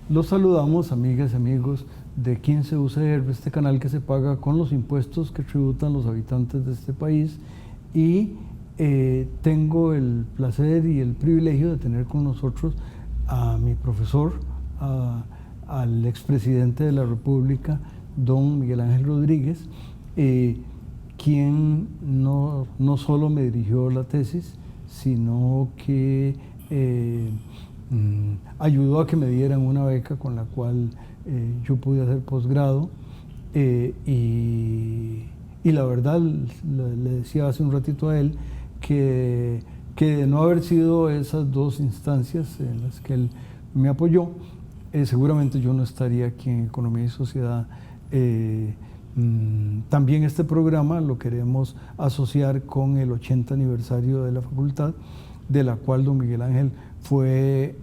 Los saludamos, amigas y amigos de 15 UCR, este canal que se paga con los impuestos que tributan los habitantes de este país, y tengo el placer y el privilegio de tener con nosotros a mi profesor, al expresidente de la República, don Miguel Ángel Rodríguez, quien no solo me dirigió la tesis, sino que ayudó a que me dieran una beca con la cual yo pude hacer posgrado, y la verdad le decía hace un ratito a él que de no haber sido esas dos instancias en las que él me apoyó, seguramente yo no estaría aquí en Economía y Sociedad. También este programa lo queremos asociar con el 80 aniversario de la facultad, de la cual don Miguel Ángel fue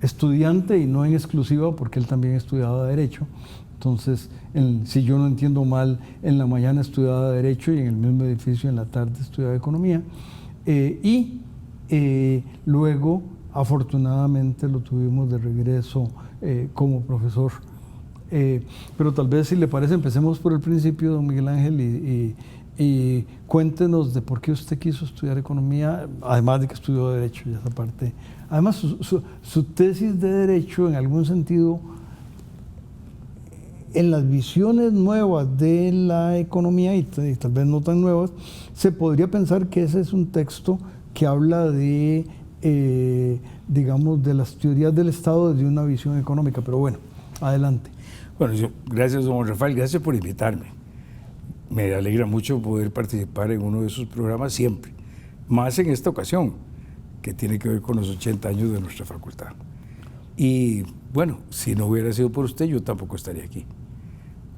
estudiante, y no en exclusiva, porque él también estudiaba Derecho. Entonces, si yo no entiendo mal, en la mañana estudiaba Derecho y en el mismo edificio en la tarde estudiaba Economía. Luego, afortunadamente, lo tuvimos de regreso como profesor. Pero tal vez, si le parece, empecemos por el principio, don Miguel Ángel, y cuéntenos de por qué usted quiso estudiar Economía, además de que estudió Derecho, ya esa parte. Además, su tesis de Derecho, en algún sentido, en las visiones nuevas de la economía, y tal vez no tan nuevas, se podría pensar que ese es un texto que habla de, digamos, de las teorías del Estado desde una visión económica. Pero bueno, adelante. Bueno, gracias, don Rafael, gracias por invitarme. Me alegra mucho poder participar en uno de sus programas siempre, más en esta ocasión, que tiene que ver con los 80 años de nuestra facultad. Y bueno, si no hubiera sido por usted, yo tampoco estaría aquí.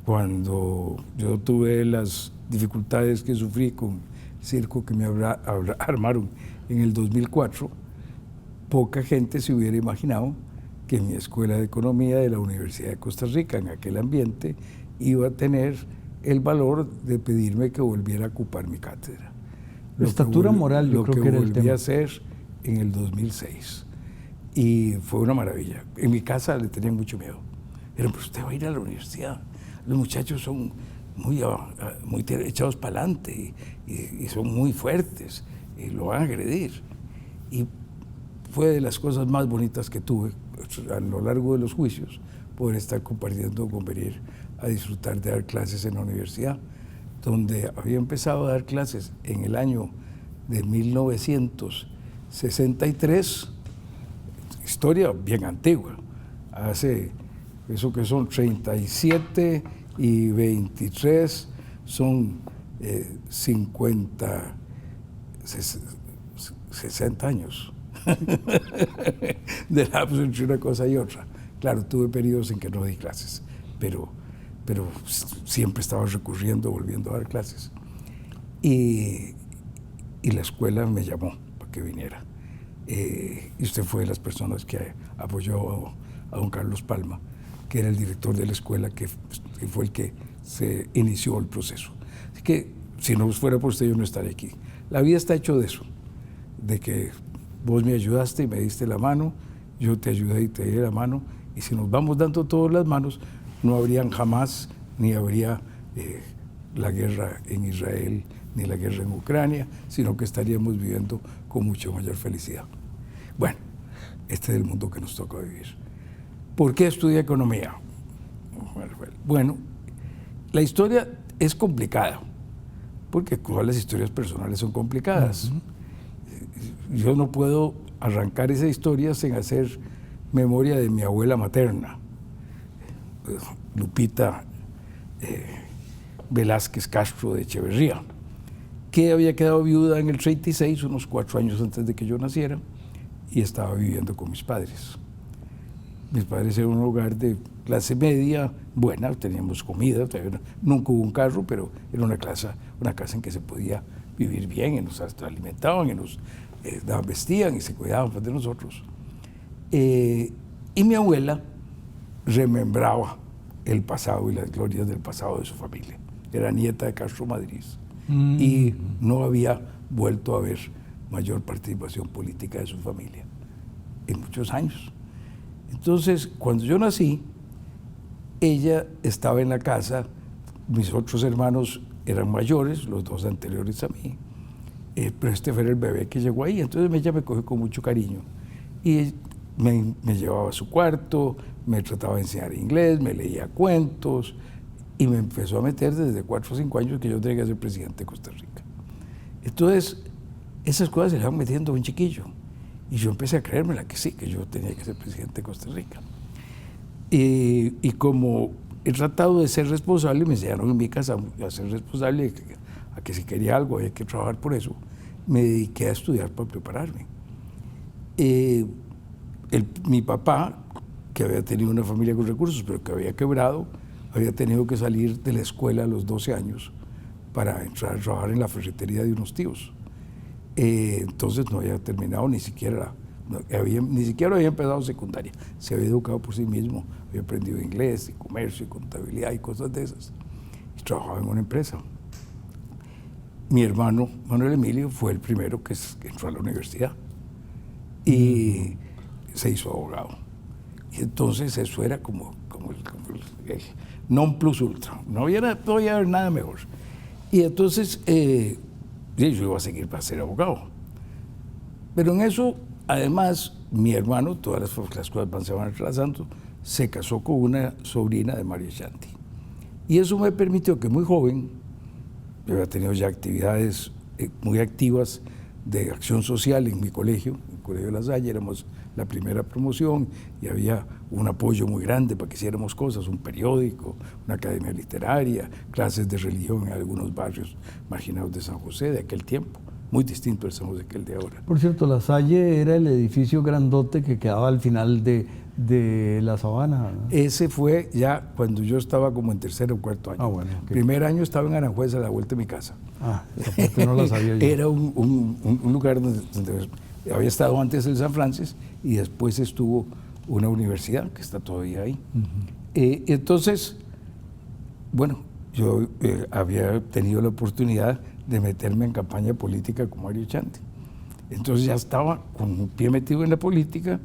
Cuando yo tuve las dificultades que sufrí con el circo que me armaron en el 2004, poca gente se hubiera imaginado que mi escuela de economía de la Universidad de Costa Rica, en aquel ambiente, iba a tener el valor de pedirme que volviera a ocupar mi cátedra. Estatura moral, yo creo que era el tema. Lo que volví a hacer en el 2006. Y fue una maravilla. En mi casa le tenían mucho miedo. Pero usted va a ir a la universidad. Los muchachos son muy echados para adelante y son muy fuertes y lo van a agredir. Y fue de las cosas más bonitas que tuve a lo largo de los juicios, poder estar compartiendo con venir a disfrutar de dar clases en la universidad, donde había empezado a dar clases en el año de 1963, historia bien antigua, hace eso que son 37 y 23, son 50, 60 años de lapso entre una cosa y otra. Claro, tuve periodos en que no di clases, pero siempre estaba recurriendo, volviendo a dar clases. Y la escuela me llamó para que viniera. Y usted fue de las personas que apoyó a don Carlos Palma, que era el director de la escuela, que fue el que se inició el proceso. Así que si no fuera por usted, yo no estaría aquí. La vida está hecho de eso, de que vos me ayudaste y me diste la mano, yo te ayudé y te di la mano, y si nos vamos dando todas las manos, no habrían jamás, ni habría la guerra en Israel, ni la guerra en Ucrania, sino que estaríamos viviendo con mucha mayor felicidad. Bueno, este es el mundo que nos toca vivir. ¿Por qué estudié economía? Bueno, la historia es complicada, porque todas las historias personales son complicadas. Yo no puedo arrancar esa historia sin hacer memoria de mi abuela materna, Lupita Velázquez Castro de Echeverría, que había quedado viuda en el 36, unos 4 años antes de que yo naciera, y estaba viviendo con mis padres. Mis padres eran un hogar de clase media, buena, teníamos comida, nunca hubo un carro, pero era una casa en que se podía vivir bien, y nos alimentaban, y nos vestían y se cuidaban de nosotros. Y mi abuela remembraba el pasado y las glorias del pasado de su familia. Era nieta de Castro Madrid y no había vuelto a ver mayor participación política de su familia en muchos años. Entonces, cuando yo nací, ella estaba en la casa, mis otros hermanos eran mayores, los dos anteriores a mí, pero este fue el bebé que llegó ahí. Entonces ella me cogió con mucho cariño y me llevaba a su cuarto, me trataba de enseñar inglés, me leía cuentos y me empezó a meter desde 4 o 5 años que yo tenía que ser presidente de Costa Rica. Entonces, esas cosas se le van metiendo a un chiquillo y yo empecé a creérmela que sí, que yo tenía que ser presidente de Costa Rica. Y como he tratado de ser responsable, me enseñaron en mi casa a ser responsable, a que si quería algo había que trabajar por eso, me dediqué a estudiar para prepararme. Mi papá, que había tenido una familia con recursos, pero que había quebrado, había tenido que salir de la escuela a los 12 años para entrar a trabajar en la ferretería de unos tíos. Entonces no había terminado ni siquiera había empezado secundaria, se había educado por sí mismo, había aprendido inglés y comercio y contabilidad y cosas de esas, y trabajaba en una empresa. Mi hermano Manuel Emilio fue el primero que entró a la universidad y se hizo abogado. Y entonces eso era como el non plus ultra, no había nada mejor. Y entonces yo iba a seguir para ser abogado. Pero en eso, además, mi hermano, todas las cosas se van atrasando, se casó con una sobrina de Mario Chanti. Y eso me permitió que muy joven, yo había tenido ya actividades muy activas de acción social en mi colegio, en el Colegio de La Salle, éramos la primera promoción y había un apoyo muy grande para que hiciéramos cosas, un periódico, una academia literaria, clases de religión en algunos barrios marginados de San José de aquel tiempo, muy distinto al San José que el de ahora. Por cierto, La Salle era el edificio grandote que quedaba al final de la Sabana, ¿no? Ese fue ya cuando yo estaba como en tercer o cuarto año. Bueno, okay. Primer año estaba en Aranjuez a la vuelta de mi casa. Esa parte no la sabía yo. Era un lugar donde había estado antes el San Francisco y después estuvo una universidad que está todavía ahí. Entonces, bueno, yo había tenido la oportunidad de meterme en campaña política con Mario Chanti. Entonces ya estaba con un pie metido en la política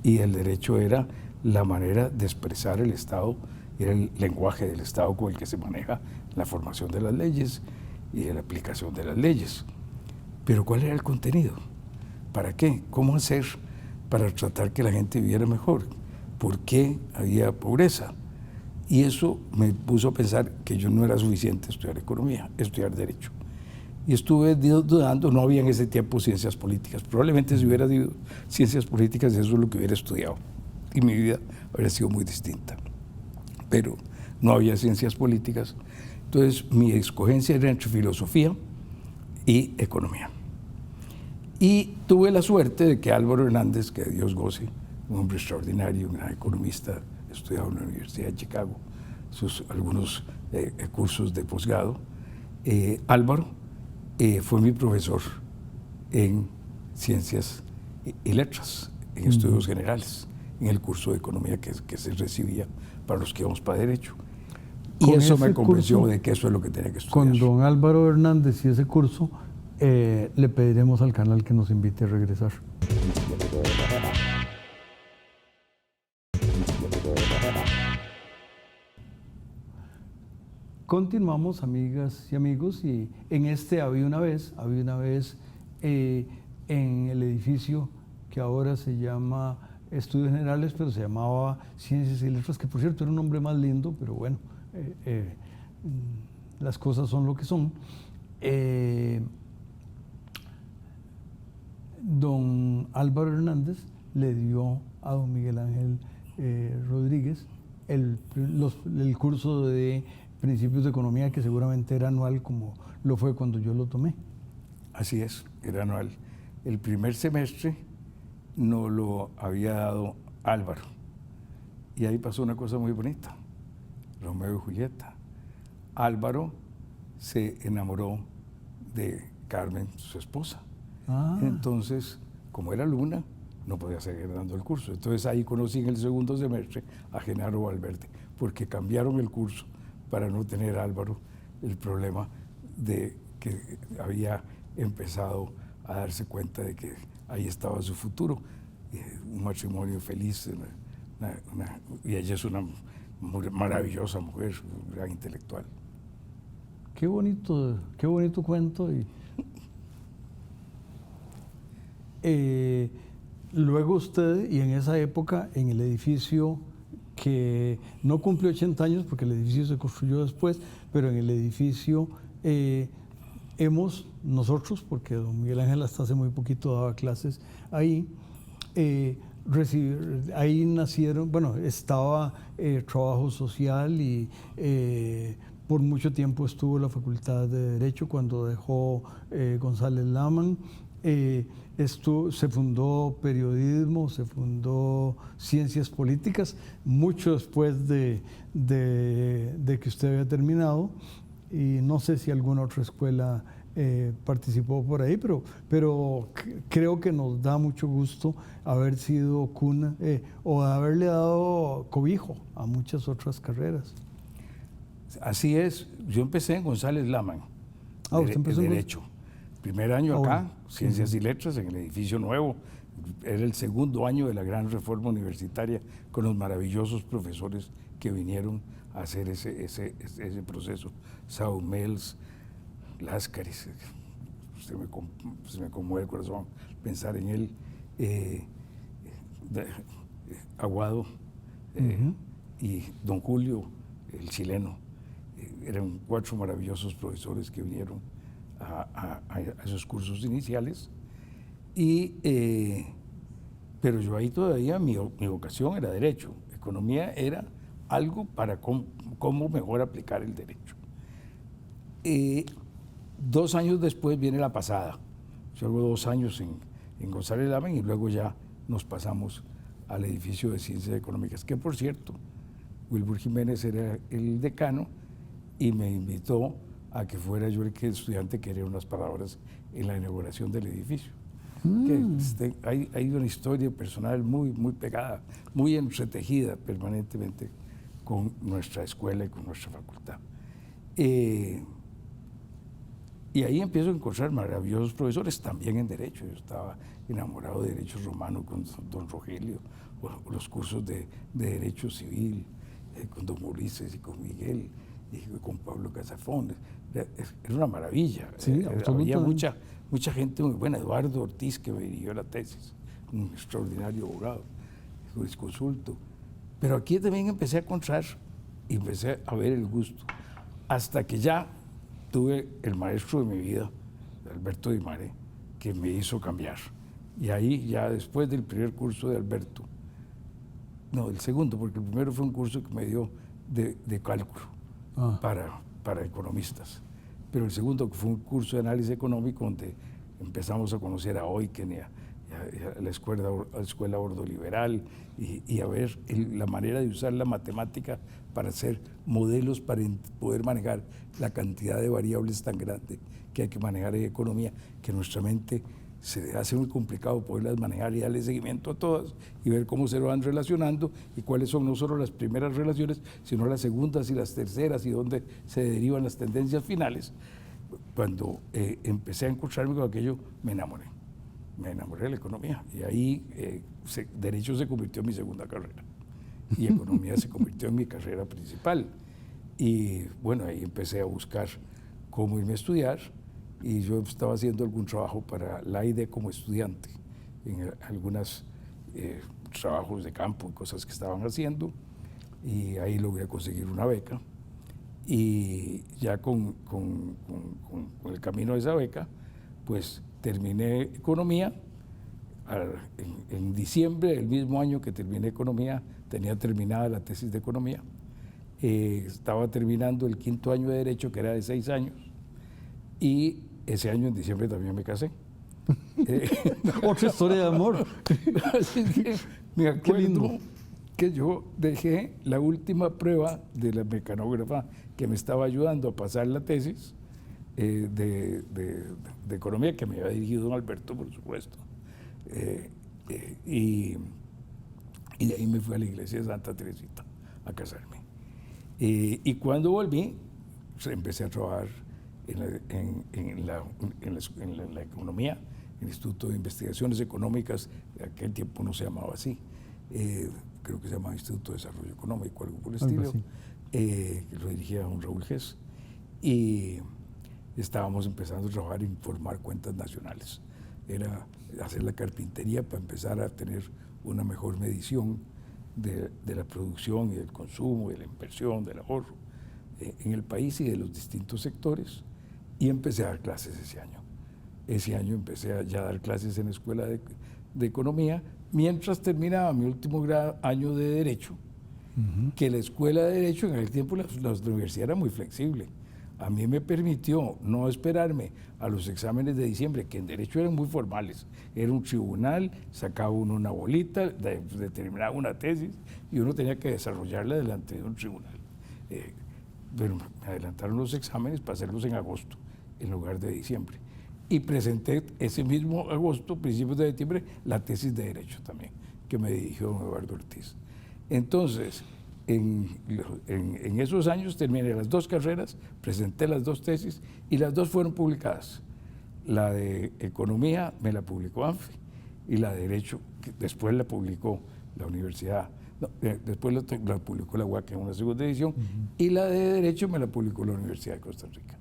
y el derecho era la manera de expresar el Estado, era el lenguaje del Estado con el que se maneja la formación de las leyes y la aplicación de las leyes. Pero ¿cuál era el contenido? ¿Para qué? ¿Cómo hacer para tratar que la gente viviera mejor? ¿Por qué había pobreza? Y eso me puso a pensar que yo no era suficiente estudiar economía, estudiar derecho. Y estuve dudando, no había en ese tiempo ciencias políticas. Probablemente si hubiera habido ciencias políticas, eso es lo que hubiera estudiado. Y mi vida habría sido muy distinta. Pero no había ciencias políticas. Entonces mi escogencia era entre filosofía y economía. Y tuve la suerte de que Álvaro Hernández, que Dios goce, un hombre extraordinario, un gran economista, estudiado en la Universidad de Chicago, algunos cursos de posgrado. Álvaro fue mi profesor en Ciencias y Letras, en Estudios Generales, en el curso de Economía que se recibía para los que íbamos para Derecho. Y eso me convenció de que eso es lo que tenía que estudiar. Con don Álvaro Hernández y ese curso, le pediremos al canal que nos invite a regresar. Continuamos, amigas y amigos, y en había una vez en el edificio que ahora se llama Estudios Generales, pero se llamaba Ciencias y Letras, que por cierto era un nombre más lindo, pero bueno, las cosas son lo que son. Don Álvaro Hernández le dio a don Miguel Ángel Rodríguez el curso de Principios de Economía, que seguramente era anual, como lo fue cuando yo lo tomé. Así es, era anual. El primer semestre no lo había dado Álvaro, Y ahí pasó una cosa muy bonita, Romeo y Julieta. Álvaro se enamoró de Carmen, su esposa. Entonces, como era Luna, no podía seguir dando el curso. Entonces ahí conocí en el segundo semestre a Genaro Valverde, porque cambiaron el curso para no tener a Álvaro el problema de que había empezado a darse cuenta de que ahí estaba su futuro, un matrimonio feliz, y ella es una maravillosa mujer, una gran intelectual. Qué bonito cuento. Luego usted, y en esa época, en el edificio que no cumplió 80 años, porque el edificio se construyó después, pero en el edificio nosotros, porque don Miguel Ángel hasta hace muy poquito daba clases ahí, ahí nacieron, estaba trabajo social y por mucho tiempo estuvo la Facultad de Derecho cuando dejó González Laman. Se fundó periodismo, se fundó ciencias políticas, mucho después de que usted había terminado, y no sé si alguna otra escuela participó por ahí, pero creo que nos da mucho gusto haber sido cuna o haberle dado cobijo a muchas otras carreras. Así es, yo empecé en González Laman, usted empezó en Derecho. Primer año acá, Ciencias y Letras, en el edificio nuevo. Era el segundo año de la gran reforma universitaria, con los maravillosos profesores que vinieron a hacer ese proceso. Saúl Mels, Láscaris, se me conmueve el corazón pensar en él. Aguado y don Julio, el chileno. Eran 4 maravillosos profesores que vinieron a esos cursos iniciales, pero yo ahí todavía mi vocación era Derecho. Economía era algo para cómo mejor aplicar el derecho. 2 años después viene la pasada. Yo hago 2 años en González Laman y luego ya nos pasamos al edificio de Ciencias Económicas, que por cierto, Wilbur Jiménez era el decano y me invitó a que fuera yo el estudiante que haría unas palabras en la inauguración del edificio. Hay una historia personal muy, muy pegada, muy entretejida permanentemente con nuestra escuela y con nuestra facultad. Y ahí empiezo a encontrar maravillosos profesores, también en Derecho. Yo estaba enamorado de Derecho Romano con don Rogelio, o los cursos de Derecho Civil con don Ulises y con Miguel, y con Pablo Casafón. Era una maravilla. Sí, había mucha gente muy buena. Eduardo Ortiz, que me dirigió la tesis, un extraordinario abogado, jurisconsulto. Pero aquí también empecé a encontrar y empecé a ver el gusto, hasta que ya tuve el maestro de mi vida, Alberto Di Mare, que me hizo cambiar. Y ahí ya después del primer curso de Alberto, no, el segundo, porque el primero fue un curso que me dio de cálculo para economistas, pero el segundo que fue un curso de análisis económico donde empezamos a conocer a Eucken y a la escuela ordoliberal y a ver la manera de usar la matemática para hacer modelos para poder manejar la cantidad de variables tan grande que hay que manejar en economía, que nuestra mente se hace muy complicado poderlas manejar y darle seguimiento a todas y ver cómo se van relacionando y cuáles son no solo las primeras relaciones, sino las segundas y las terceras y dónde se derivan las tendencias finales. Cuando empecé a encontrarme con aquello, me enamoré de la economía y ahí Derecho se convirtió en mi segunda carrera y Economía se convirtió en mi carrera principal. Y bueno, ahí empecé a buscar cómo irme a estudiar. Y yo estaba haciendo algún trabajo para la AIDE como estudiante, en algunos trabajos de campo y cosas que estaban haciendo, y ahí logré conseguir una beca. Y ya con el camino de esa beca, pues terminé Economía. En diciembre del mismo año que terminé Economía, tenía terminada la tesis de Economía. Estaba terminando el 5º año de Derecho, que era de 6 años, y ese año en diciembre también me casé. Otra historia de amor. Así que me acuerdo que yo dejé la última prueba de la mecanógrafa que me estaba ayudando a pasar la tesis de economía, que me había dirigido don Alberto, por supuesto. Y de ahí me fui a la iglesia de Santa Teresita a casarme. Y cuando volví, empecé a trabajar en la economía, en el Instituto de Investigaciones Económicas, de aquel tiempo no se llamaba así, creo que se llamaba Instituto de Desarrollo Económico, algo por el estilo, que lo dirigía don Raúl Gess, y estábamos empezando a trabajar en formar cuentas nacionales. Era hacer la carpintería para empezar a tener una mejor medición de la producción y del consumo, de la inversión, del ahorro en el país y de los distintos sectores, y empecé a dar clases ese año. Ese año empecé a ya dar clases en la Escuela de Economía, mientras terminaba mi último año de Derecho, que la Escuela de Derecho en aquel tiempo la universidad era muy flexible. A mí me permitió no esperarme a los exámenes de diciembre, que en Derecho eran muy formales. Era un tribunal, sacaba uno una bolita, determinaba una tesis y uno tenía que desarrollarla delante de un tribunal. Pero me adelantaron los exámenes para hacerlos en agosto, en lugar de diciembre. Y presenté ese mismo agosto, principios de septiembre, la tesis de Derecho también, que me dirigió don Eduardo Ortiz. Entonces, en esos años terminé las dos carreras, presenté las dos tesis y las dos fueron publicadas. La de Economía me la publicó ANFE y la de Derecho, que después la publicó la Universidad, no, después la publicó la UAC en una segunda edición, y la de Derecho me la publicó la Universidad de Costa Rica.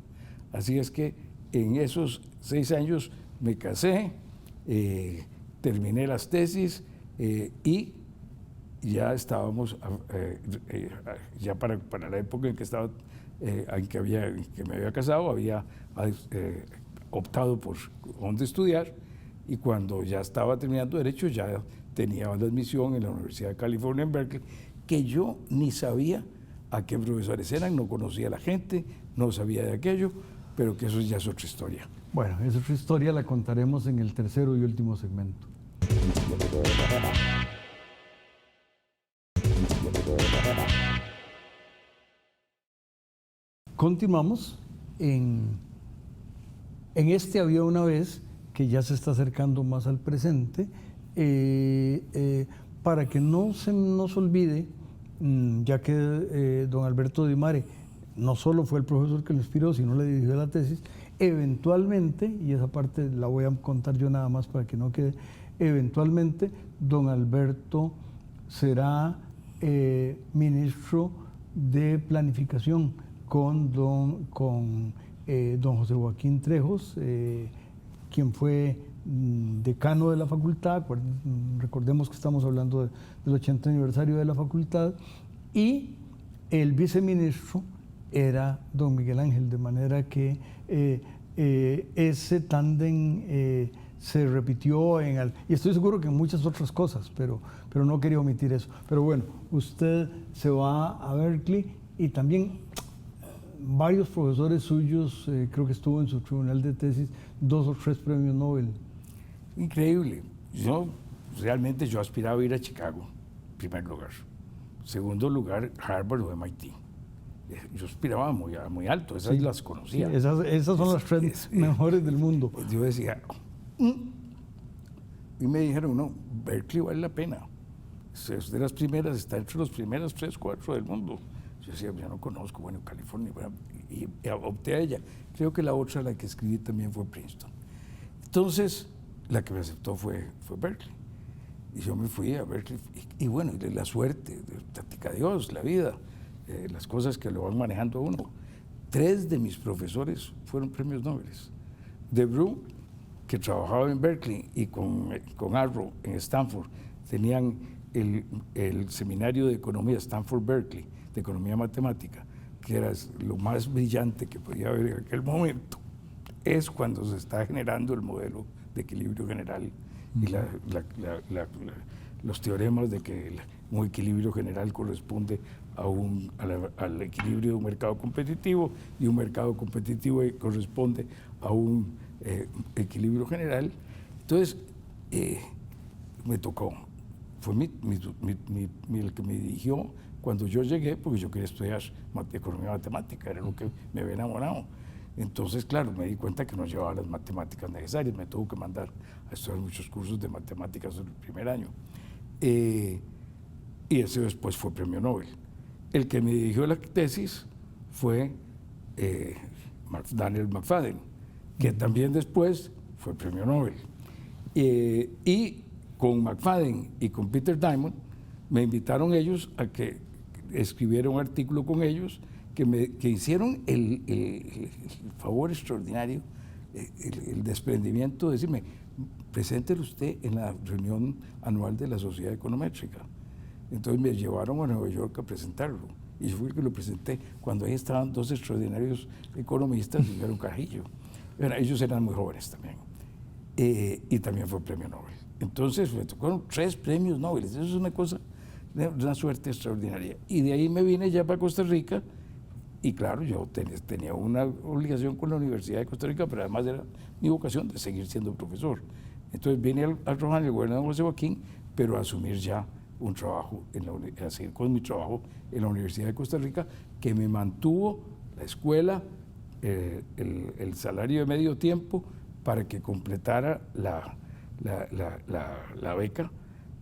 Así es que en esos 6 años me casé, terminé las tesis y ya estábamos, ya para la época en que estaba, en que me había casado, había optado por dónde estudiar, y cuando ya estaba terminando Derecho ya tenía la admisión en la Universidad de California en Berkeley, que yo ni sabía a qué profesores eran, no conocía a la gente, no sabía de aquello, pero que eso ya es otra historia. Bueno, esa otra historia la contaremos en el tercero y último segmento. Continuamos. En este había una vez, que ya se está acercando más al presente, para que no se nos olvide, ya que don Alberto Di Mare no solo fue el profesor que lo inspiró, sino le dirigió la tesis, eventualmente, y esa parte la voy a contar yo nada más para que no quede, eventualmente don Alberto será ministro de Planificación con don José Joaquín Trejos, quien fue decano de la facultad. Recordemos que estamos hablando del 80 aniversario de la facultad, y el viceministro era don Miguel Ángel, de manera que ese tándem se repitió y estoy seguro que en muchas otras cosas, pero no quería omitir eso. Pero bueno, usted se va a Berkeley, y también varios profesores suyos, creo que estuvo en su tribunal de tesis 2 o 3 premios Nobel. Increíble. Realmente yo aspiraba a ir a Chicago, en primer lugar. Segundo lugar, Harvard o MIT. Yo aspiraba muy alto, esas sí, las conocía. Sí, esas son las 3 mejores del mundo. Yo decía, y me dijeron, no, Berkeley vale la pena. Es de las primeras, está entre los primeros 3, 4 del mundo. Yo decía, yo no conozco, bueno, California, bueno, y opté a ella. Creo que la otra, la que escribí también, fue Princeton. Entonces, la que me aceptó fue Berkeley. Y yo me fui a Berkeley, y bueno, la suerte, táctica Dios, la vida, las cosas que lo van manejando a uno. 3 de mis profesores fueron premios Nobel. Debreu, que trabajaba en Berkeley, y con Arrow en Stanford, tenían el seminario de economía Stanford-Berkeley, de economía matemática, que era lo más brillante que podía haber en aquel momento. Es cuando se está generando el modelo de equilibrio general y los teoremas de que un equilibrio general corresponde al equilibrio de un mercado competitivo, y un mercado competitivo corresponde a un equilibrio general. Entonces, me tocó. fue el que me dirigió cuando yo llegué, porque yo quería estudiar economía matemática, era lo que me había enamorado. Entonces, claro, me di cuenta que no llevaba las matemáticas necesarias, me tuvo que mandar a estudiar muchos cursos de matemáticas en el primer año. Y ese después fue premio Nobel. El que me dirigió la tesis fue Daniel McFadden, que también después fue premio Nobel. Y con McFadden y con Peter Diamond me invitaron ellos a que escribiera un artículo con ellos que hicieron el favor extraordinario, el desprendimiento de decirme, preséntelo usted en la reunión anual de la Sociedad Econométrica. Entonces me llevaron a Nueva York a presentarlo. Y yo fui el que lo presenté cuando ahí estaban dos extraordinarios economistas y yo era un carajillo. Bueno, ellos eran muy jóvenes también. Y también fue premio Nobel. Entonces me tocaron 3 premios Nobel. Eso es una cosa, una suerte extraordinaria. Y de ahí me vine ya para Costa Rica. Y claro, yo tenía una obligación con la Universidad de Costa Rica, pero además era mi vocación de seguir siendo profesor. Entonces vine a trabajar en el gobierno de José Joaquín, pero a asumir ya un trabajo, a seguir con mi trabajo en la Universidad de Costa Rica, que me mantuvo la escuela, el salario de medio tiempo, para que completara la beca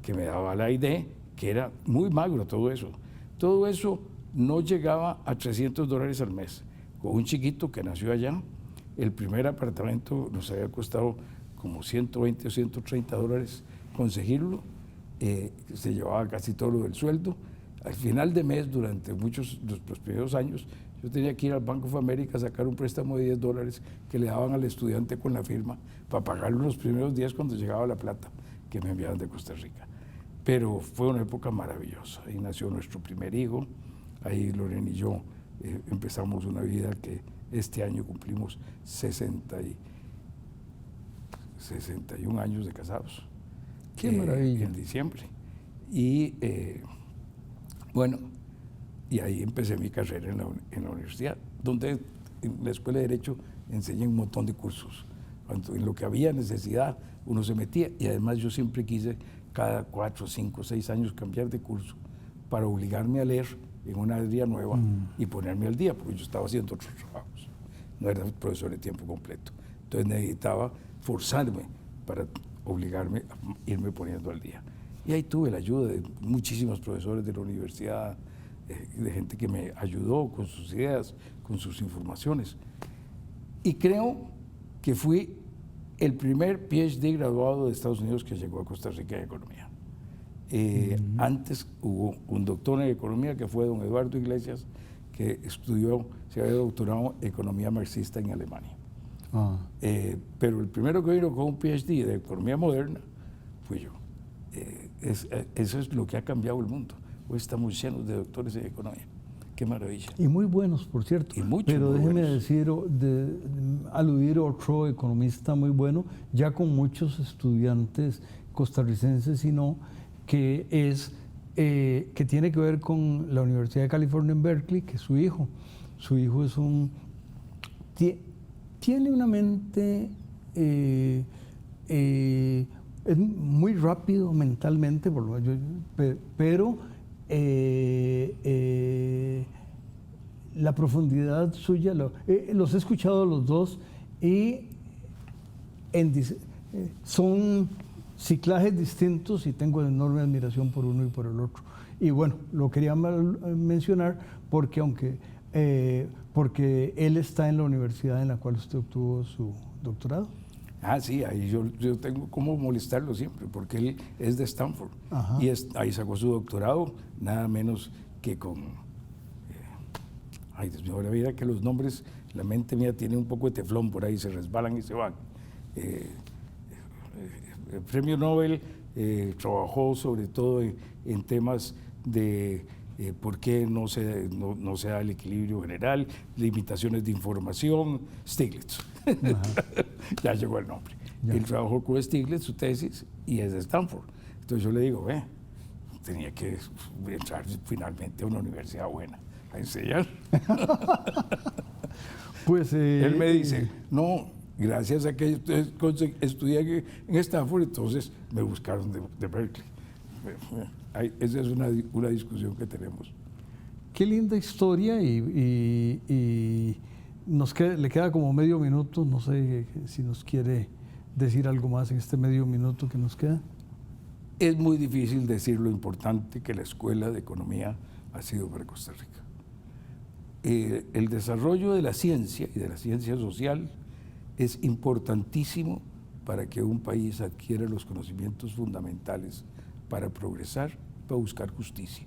que me daba la ID, que era muy magro todo eso. Todo eso no llegaba a $300 al mes. Con un chiquito que nació allá, el primer apartamento nos había costado como $120 o $130 conseguirlo, se llevaba casi todo lo del sueldo. Al final de mes, durante los primeros años, yo tenía que ir al Bank of America a sacar un préstamo de $10 que le daban al estudiante con la firma para pagarlo los primeros días cuando llegaba la plata que me enviaban de Costa Rica. Pero fue una época maravillosa. Ahí nació nuestro primer hijo. Ahí Lorena y yo empezamos una vida que este año cumplimos 61 años de casados. ¡Qué maravilla! En diciembre. Y bueno, y ahí empecé mi carrera en la universidad, donde en la Escuela de Derecho enseñé un montón de cursos. Cuando en lo que había necesidad uno se metía, y además yo siempre quise cada 4, 5, 6 años cambiar de curso para obligarme a leer en una área nueva y ponerme al día, porque yo estaba haciendo otros trabajos, no era profesor de tiempo completo. Entonces necesitaba forzarme para obligarme a irme poniendo al día. Y ahí tuve la ayuda de muchísimos profesores de la universidad, de gente que me ayudó con sus ideas, con sus informaciones. Y creo que fui el primer PhD graduado de Estados Unidos que llegó a Costa Rica en economía. Antes hubo un doctor en economía que fue don Eduardo Iglesias, que se había doctorado en economía marxista en Alemania. Pero el primero que vino con un PhD de economía moderna fui yo. Eso es lo que ha cambiado el mundo. Hoy estamos llenos de doctores en economía. Qué maravilla. Y muy buenos, por cierto. Y muchos, pero déjeme buenos. Aludir a otro economista muy bueno, ya con muchos estudiantes costarricenses, sino que tiene que ver con la Universidad de California en Berkeley, que es su hijo. Su hijo tiene una mente, es muy rápido mentalmente, pero la profundidad suya, los he escuchado a los dos y son ciclajes distintos y tengo enorme admiración por uno y por el otro. Y bueno, lo quería mencionar porque porque él está en la universidad en la cual usted obtuvo su doctorado. Sí, ahí yo tengo como molestarlo siempre, porque él es de Stanford. Y ahí sacó su doctorado, nada menos que con... ay, Dios mío, ahora mira que los nombres, la mente mía tiene un poco de teflón por ahí, se resbalan y se van. El premio Nobel trabajó sobre todo en temas de por qué no se da el equilibrio general, limitaciones de información, Stiglitz. Ya llegó el nombre. Él trabajó con Stiglitz, su tesis, y es de Stanford. Entonces yo le digo, tenía que entrar finalmente a una universidad buena a enseñar. Pues él me dice, no, gracias a que estudié en Stanford, entonces me buscaron de Berkeley. esa es una discusión que tenemos. Qué linda historia y le queda como medio minuto, no sé si nos quiere decir algo más en este medio minuto que nos queda. Es muy difícil decir lo importante que la Escuela de Economía ha sido para Costa Rica. El desarrollo de la ciencia y de la ciencia social es importantísimo para que un país adquiera los conocimientos fundamentales para progresar, para buscar justicia.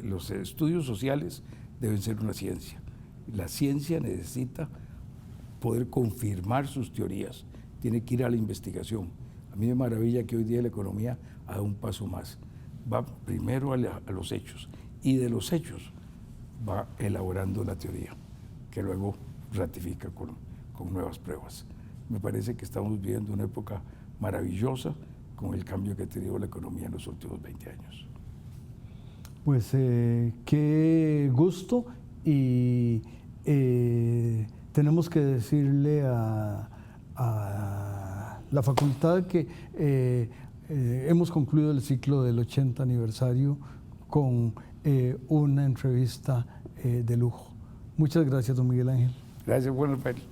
Los estudios sociales deben ser una ciencia. La ciencia necesita poder confirmar sus teorías, tiene que ir a la investigación. A mí me maravilla que hoy día la economía haga un paso más. Va primero a los hechos y de los hechos va elaborando la teoría, que luego ratifica con nuevas pruebas. Me parece que estamos viviendo una época maravillosa con el cambio que ha tenido la economía en los últimos 20 años. Pues qué gusto y tenemos que decirle a la facultad que hemos concluido el ciclo del 80 aniversario con una entrevista de lujo. Muchas gracias, don Miguel Ángel. Gracias, Juan Rafael.